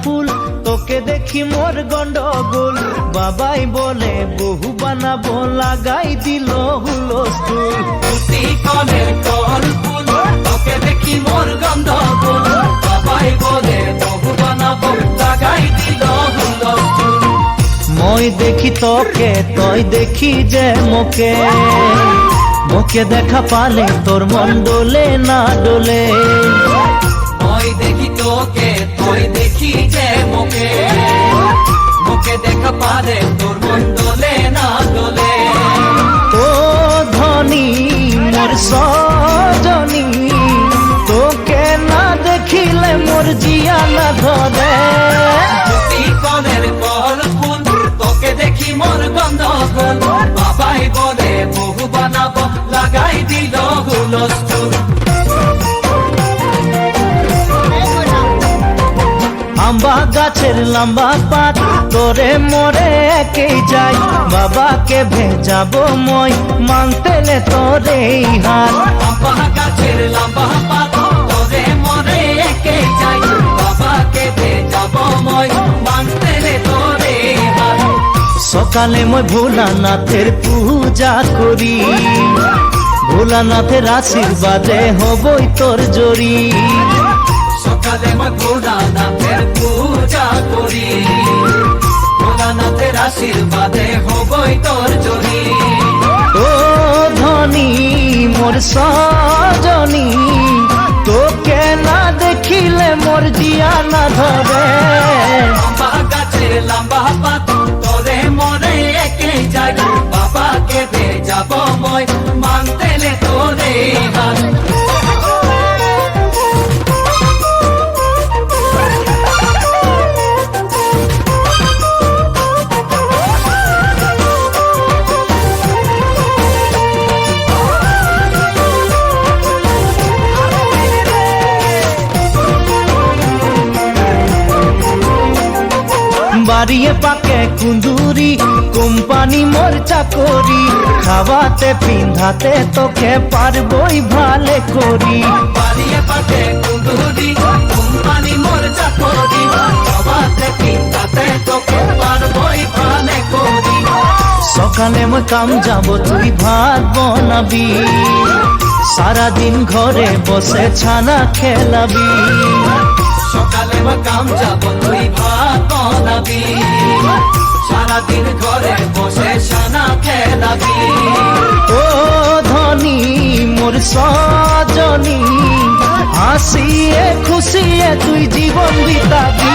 ফুল তোকে দেখি মোর গন্ডগোল বাবাই বলে বহু বানাবো লাগাই দিল হুলস্থুল তুই কনের কল ফুল তোকে দেখি মোর গন্ডগোল বাবাই বলে বহু বানাবো লাগাই দিল হুলস্থুল মই দেখি তোকে তই দেখি যে মোকে মোকে দেখা পালে তোর মন ডোলে না ডোলে মই দেখি তোকে তুই দেখি যে মোকে মোকে দেখা পালে তোর মন দোলে না দোলে ও ধনী মোর সজনী তোকে না দেখিলে মোর জিয়া না ধরে তুই কনের কল ফুল তোকে দেখি মোর গন্ডগোল বাবাই বলে বহু বানাবো লাগাই দিল হুলস্থুল আম্বা গাছের লম্বা পাত তোরে মোরে একেই যাই বাবাকে ভেজাবো মই মাংতেলে তোরে হাত আম্বা গাছের লম্বা পাত তোরে মোরে একে যাই বাবাকে ভেজাবো মই মানতেলে তোরে হাত সকালে মই ভোলানাথের পূজা করি ভোলানাথের আশীর্বাদে হবই তোর জড়ি সকালে মই ভোলানাথের পূজা করি ভোলানাথের আশীর্বাদে হবই তোর জড়ি ও ধনী মোর সজনী তোকে না দেখিলে মোর জিয়া না ধরে আম্বা গাছের লম্বা পাত তোরে মোরে একে যাই বাবাকে ভেজাবো মই মানতেলে তোরে হাত বাড়িয়ে পাকে কুন্দুরি কোম্পানি মোর চাকরি খাওয়াতে পিন্ধাতে তোকে পারবই ভালে করি বাড়িয়ে পাতে কুন্দুরি কোম্পানি মোর চাকরি বাবাতে পিন্ধাতে তোকে পারবই ভালে করি সকালে মই কাম যাব তুই ভাত বনাবি সারাদিন ঘরে বসে ছানা খেলাবি সকালে বা কাম যাব তুই ভাত বানাবি সারাদিন ঘরে বসে সানা খেলাবি ও ধনী মোর সজনী হাসিয়ে খুশিয়ে তুই জীবন বিতাবি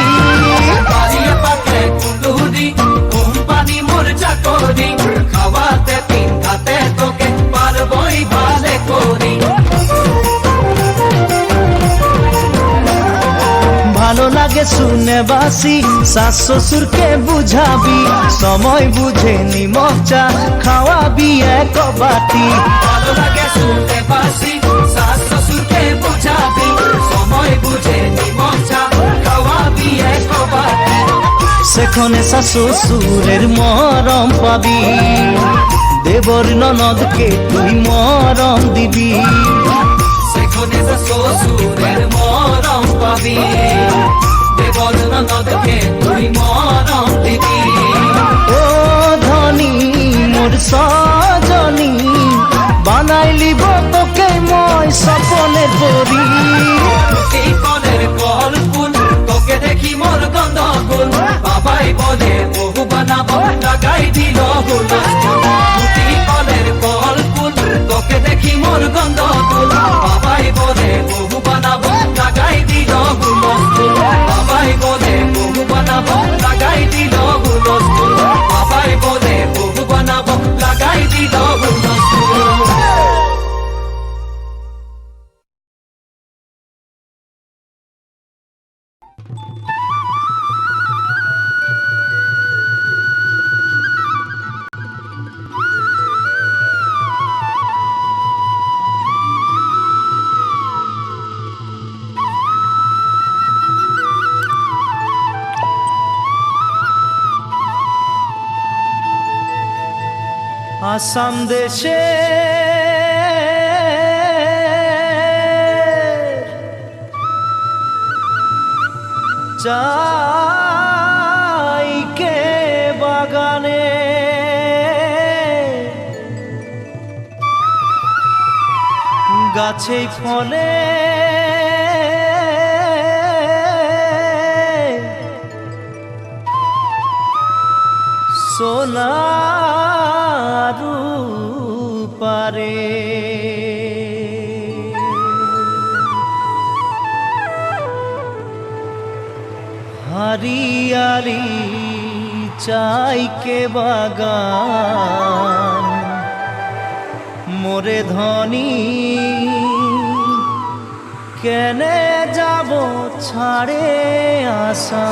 বাড়িয়ে পাতে কুন্দুরি কোম্পানি মোর চাকরি খাওয়াতে পিন্ধাতে তোকে পারবই ভালে করি ভালো লাগে শুনে বাসি শাশ শ্বশুরকে বুঝাবি সময় বুঝে নিমক চা খাওয়াবি এক বাটি ভালো লাগে শুনতে বাসি শাশ শ্বশুরকে বুঝাবি সময় বুঝে নিমক চা খাওয়াবি এক বাটি সেখানে শাশ শ্বশুরের মরম পাবি দেবর ননদকে তুই মরম দিবি সেখানে শ্বশুরের মরম পাবি দেবর ননদকে তুই মরম দিবি ও ধনী মোর সজনী বানাইলিব তোকে মই স্বপনের পরি তুই কনের কল ফুল তোকে দেখি মোর গন্ডগোল বাবাই বলে বহু বানাবো লাগাই দিল হুলস্থুল তুই কনের কল ফুল তোকে দেখি মোর গন্ডগোল বাবাই বলে বহু বানাবো লাগাই দিল হুলস্থুল বাবাই বলে বহু বানাবো লাগাই দিল হুলস্থুল বাবাই বলে বহু বানাবো লাগাই দিল হুলস্থুল আসাম দেশে চাই কে বাগানে গাছেই ফলে সোনার পারে হারিয়ালি চাই কে বাগান মোরে ধনী কেনে যাব ছাড়ে আসা